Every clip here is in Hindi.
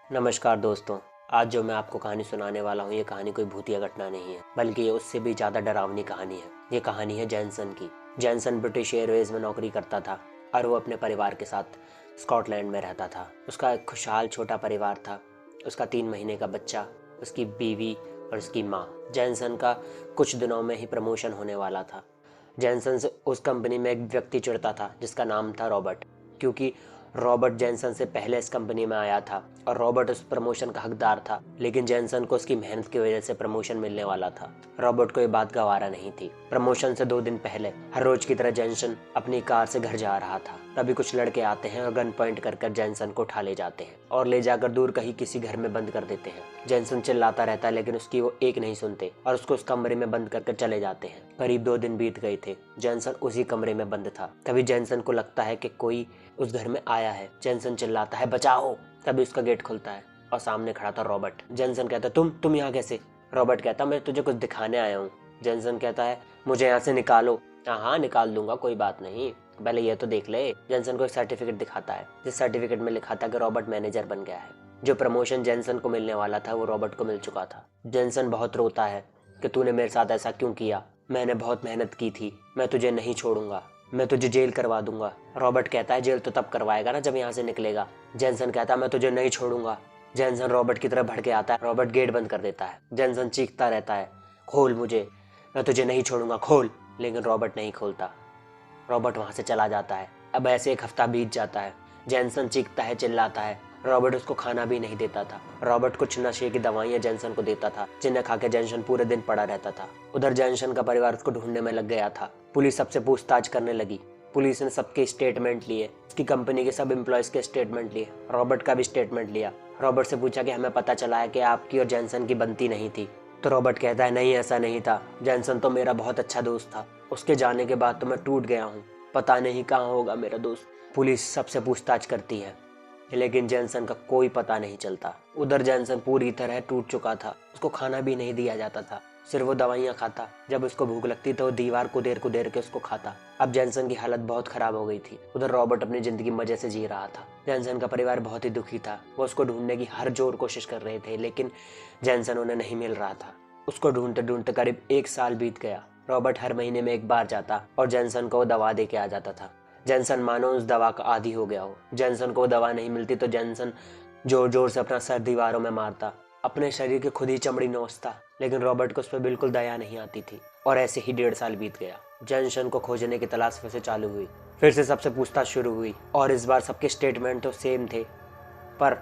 नमस्कार दोस्तों। आज जो मैं आपको कहानी सुनाने वाला हूँ, ये कहानी कोई भूतिया घटना नहीं है, बल्कि ये उससे भी ज़्यादा डरावनी कहानी है। ये कहानी है जैनसन की। जैनसन ब्रिटिश एयरवेज में नौकरी करता था और वो अपने परिवार के साथ स्कॉटलैंड में रहता था। उसका एक खुशहाल छोटा परिवार था। उसका 3 महीने का बच्चा, उसकी बीवी और उसकी माँ। जैनसन का कुछ दिनों में ही प्रमोशन होने वाला था। जैनसन से उस कंपनी में एक व्यक्ति जुड़ता था जिसका नाम था रॉबर्ट, क्योंकि रॉबर्ट जैनसन से पहले इस कंपनी में आया था और रॉबर्ट उस प्रमोशन का हकदार था। लेकिन जैनसन को उसकी मेहनत की वजह से प्रमोशन मिलने वाला था। रॉबर्ट को ये बात गवारा नहीं थी। प्रमोशन से 2 दिन पहले हर रोज की तरह जैनसन अपनी कार से घर जा रहा था। तभी कुछ लड़के आते हैं और गन पॉइंट कर जैनसन को उठा ले जाते हैं और ले जाकर दूर कहीं किसी घर में बंद कर देते हैं। जैनसन चिल्लाता रहता है, लेकिन उसकी वो एक नहीं सुनते और उसको उस कमरे में बंद कर चले जाते हैं। करीब 2 दिन बीत गए थे। जैनसन उसी कमरे में बंद था। तभी जैनसन को लगता है कि कोई उस घर में आया है। जैनसन चिल्लाता है, बचाओ। तभी उसका गेट खुलता है और सामने खड़ा था रॉबर्ट। जैनसन कहता है, तुम यहाँ कैसे? रॉबर्ट कहता, मैं तुझे कुछ दिखाने आया हूँ। जैनसन कहता है, मुझे यहाँ से निकालो। हाँ निकाल दूंगा, कोई बात नहीं, पहले ये तो देख ले। जैनसन को एक सर्टिफिकेट दिखाता है, जिस सर्टिफिकेट में लिखा था कि रॉबर्ट मैनेजर बन गया है। जो प्रमोशन जैनसन को मिलने वाला था वो रॉबर्ट को मिल चुका था। जैनसन बहुत रोता है कि तूने मेरे साथ ऐसा क्यों किया? मैंने बहुत मेहनत की थी, मैं तुझे नहीं छोड़ूंगा, मैं तुझे जेल करवा दूंगा। रॉबर्ट कहता है, जेल तो तब करवाएगा ना जब यहाँ से निकलेगा। जैनसन कहता है, मैं तुझे नहीं छोड़ूंगा। जैनसन रॉबर्ट की तरफ भड़के आता है। रॉबर्ट गेट बंद कर देता है। जैनसन चीखता रहता है, खोल मुझे, मैं तुझे नहीं छोड़ूंगा, खोल। लेकिन रॉबर्ट नहीं खोलता। रॉबर्ट वहां से चला जाता है। अब ऐसे 1 हफ्ता बीत जाता है। जैनसन चीखता है, चिल्लाता है। रॉबर्ट उसको खाना भी नहीं देता था। रॉबर्ट कुछ नशे की दवाइयां जैनसन को देता था, जिन्हें खा के जैनसन पूरे दिन पड़ा रहता था। उधर जैनसन का परिवार उसको ढूंढने में लग गया था। पुलिस सबसे पूछताछ करने लगी। पुलिस ने सबके स्टेटमेंट लिए, उसकी कंपनी के सब एम्प्लॉयज के स्टेटमेंट लिए, रॉबर्ट का भी स्टेटमेंट लिया। रॉबर्ट से पूछा कि हमें पता चला है कि आपकी और जैनसन की बनती नहीं थी। तो रॉबर्ट कहता है, नहीं ऐसा नहीं था, जैनसन तो मेरा बहुत अच्छा दोस्त था, उसके जाने के बाद तो मैं टूट गया हूँ, पता नहीं कहाँ होगा मेरा दोस्त। पुलिस सबसे पूछताछ करती है, लेकिन जैनसन का कोई पता नहीं चलता। उधर जैनसन पूरी तरह टूट चुका था। उसको खाना भी नहीं दिया जाता था, सिर्फ वो दवाइयाँ खाता। जब उसको भूख लगती तो वो दीवार कुदेर कुदेर के उसको खाता। अब जैनसन की हालत बहुत खराब हो गई थी। उधर रॉबर्ट अपनी जिंदगी मजे से जी रहा था। जैनसन का परिवार बहुत ही दुखी था। वो उसको ढूंढने की हर जोर कोशिश कर रहे थे, लेकिन जैनसन उन्हें नहीं मिल रहा था। उसको ढूंढते ढूंढते करीब 1 साल बीत गया। रॉबर्ट हर महीने में 1 बार जाता और जैनसन को दवा दे के आ जाता था। जैनसन मानो उस दवा का आदी हो गया हो। जैनसन को दवा नहीं मिलती तो जैनसन जोर जोर से अपना सर दीवारों में मारता, अपने शरीर की खुद ही चमड़ी नोचता, लेकिन रॉबर्ट को उस पर बिल्कुल दया नहीं आती थी। और ऐसे ही 1.5 साल बीत गया। जैनसन को खोजने की तलाश फिर से चालू हुई। फिर से सबसे पूछताछ शुरू हुई और इस बार सबके स्टेटमेंट तो सेम थे, पर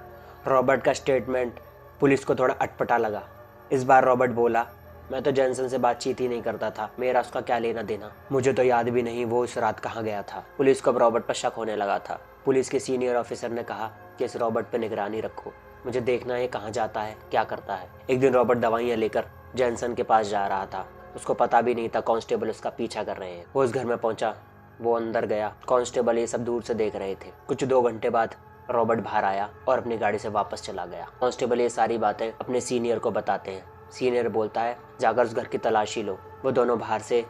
रॉबर्ट का स्टेटमेंट पुलिस को थोड़ा अटपटा लगा। इस बार रॉबर्ट बोला, मैं तो जैनसन से बातचीत ही नहीं करता था, मेरा उसका क्या लेना देना, मुझे तो याद भी नहीं वो इस रात कहाँ गया था। पुलिस को अब रॉबर्ट पर शक होने लगा था। पुलिस के सीनियर ऑफिसर ने कहा कि इस रॉबर्ट पर निगरानी रखो, मुझे देखना है कहाँ जाता है, क्या करता है। एक दिन रॉबर्ट दवाइयाँ लेकर जैनसन के पास जा रहा था। उसको पता भी नहीं था कांस्टेबल उसका पीछा कर रहे हैं। वो उस घर में पहुंचा, वो अंदर गया। कांस्टेबल ये सब दूर से देख रहे थे। कुछ 2 घंटे बाद रॉबर्ट बाहर आया और अपनी गाड़ी से वापस चला गया। कांस्टेबल ये सारी बातें अपने सीनियर को बताते हैं। सीनियर बोलता है, जाकर उस घर की तलाशी लो। वो दोनों बाहर से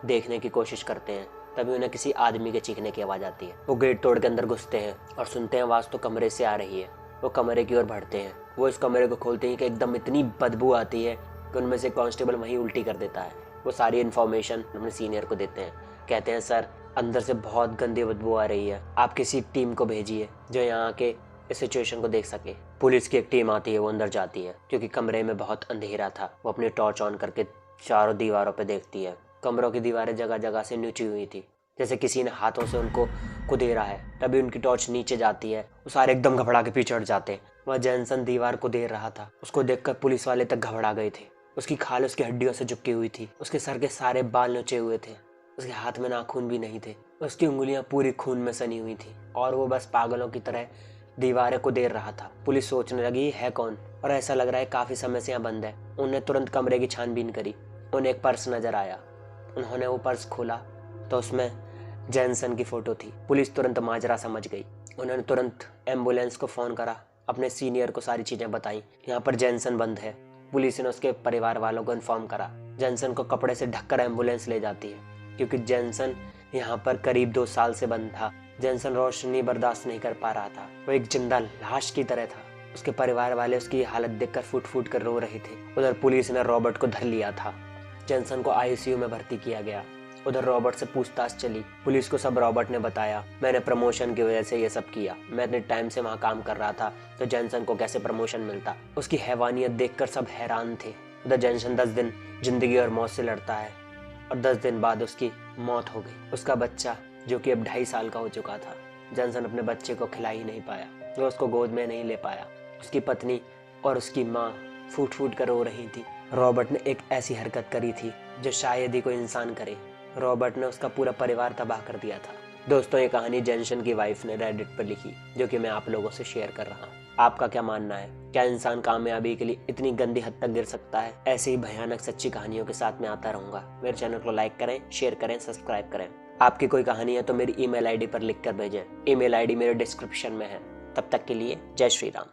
देखने की कोशिश करते हैं। तभी उन्हें किसी आदमी के चीखने की आवाज़ आती है। वो गेट तोड़ के अंदर घुसते हैं और सुनते हैं आवाज़ तो कमरे से आ रही है। वो कमरे की ओर बढ़ते हैं। वो इस कमरे को खोलते हैं कि एकदम इतनी बदबू आती है कि उनमें से कांस्टेबल वहीं उल्टी कर देता है। वो सारी इन्फॉर्मेशन अपने सीनियर को देते हैं। कहते हैं, सर अंदर से बहुत गंदी बदबू आ रही है, आप किसी टीम को भेजिए जो यहाँ के इस सिचुएशन को देख सके। पुलिस की एक टीम आती है। वो अंदर जाती है क्योंकि कमरे में बहुत अंधेरा था। वो अपनी टॉर्च ऑन करके चारों दीवारों पे देखती है। कमरों की दीवारें जगह जगह से नीची हुई थी, जैसे किसी ने हाथों से उनको कुदेरा है। तभी उनकी टॉर्च नीचे जाती है। वो सारे एकदम घबरा के पीछे हट जाते हैं। वह जैनसन दीवार को देर रहा था। उसको देखकर पुलिस वाले तक घबरा गए थे। उसकी खाल उसकी हड्डियों से चिपकी हुई थी। उसके सर के सारे बाल नोचे हुए थे। उसके हाथ में नाखून भी नहीं थे। उसकी उंगलियां पूरी खून में सनी हुई थी और वो बस पागलों की तरह दीवारें को देर रहा था। पुलिस सोचने लगी, है कौन, और ऐसा लग रहा है काफी समय से यहाँ बंद है। उन्होंने तुरंत कमरे की छानबीन करी। उन्हें एक पर्स नजर आया। उन्होंने वो पर्स खोला तो उसमें जैनसन की फोटो थी। पुलिस तुरंत माजरा समझ गई। उन्होंने तुरंत एम्बुलेंस को फोन करा, अपने सीनियर को सारी चीजें बताई। यहाँ पर जैनसन बंद है। पुलिस ने उसके परिवार वालों को इन्फॉर्म करा। जैनसन को कपड़े से ढककर एम्बुलेंस ले जाती है क्योंकि जैनसन यहाँ पर करीब 2 साल से बंद था। जैनसन रोशनी बर्दाश्त नहीं कर पा रहा था। वो एक जिंदा लाश की तरह था। उसके परिवार वाले उसकी हालत देखकर फूट फूट कर रो रहे थे। उधर पुलिस ने रॉबर्ट को धर लिया था। जेनसन को आईसीयू में भर्ती किया गया। उधर रॉबर्ट से पूछताछ चली। पुलिस को सब रॉबर्ट ने बताया, मैंने प्रमोशन की वजह से ये सब किया, मैं इतने टाइम से वहाँ काम कर रहा था तो जेनसन को कैसे प्रमोशन मिलता। उसकी हैवानियत देखकर सब हैरान थे। उधर जेनसन 10 दिन जिंदगी और मौत से लड़ता है और 10 दिन बाद उसकी मौत हो गई। उसका बच्चा जो कि अब 2.5 साल का हो चुका था, जेनसन अपने बच्चे को खिला ही नहीं पाया, वो उसको गोद में नहीं ले पाया। उसकी पत्नी और उसकी माँ फूट फूट कर रो रही थी। रॉबर्ट ने एक ऐसी हरकत करी थी जो शायद ही कोई इंसान करे। रॉबर्ट ने उसका पूरा परिवार तबाह कर दिया था। दोस्तों, ये कहानी जेनसन की वाइफ ने रेडिट पर लिखी, जो कि मैं आप लोगों से शेयर कर रहा हूँ। आपका क्या मानना है? क्या इंसान कामयाबी के लिए इतनी गंदी हद तक गिर सकता है? ऐसे ही भयानक सच्ची कहानियों के साथ मैं आता रहूंगा। मेरे चैनल को लाइक करें, शेयर करें, सब्सक्राइब करें। आपकी कोई कहानी है तो मेरी ईमेल आईडी पर लिख कर भेजें। ईमेल आईडी मेरे डिस्क्रिप्शन में है। तब तक के लिए जय श्री राम।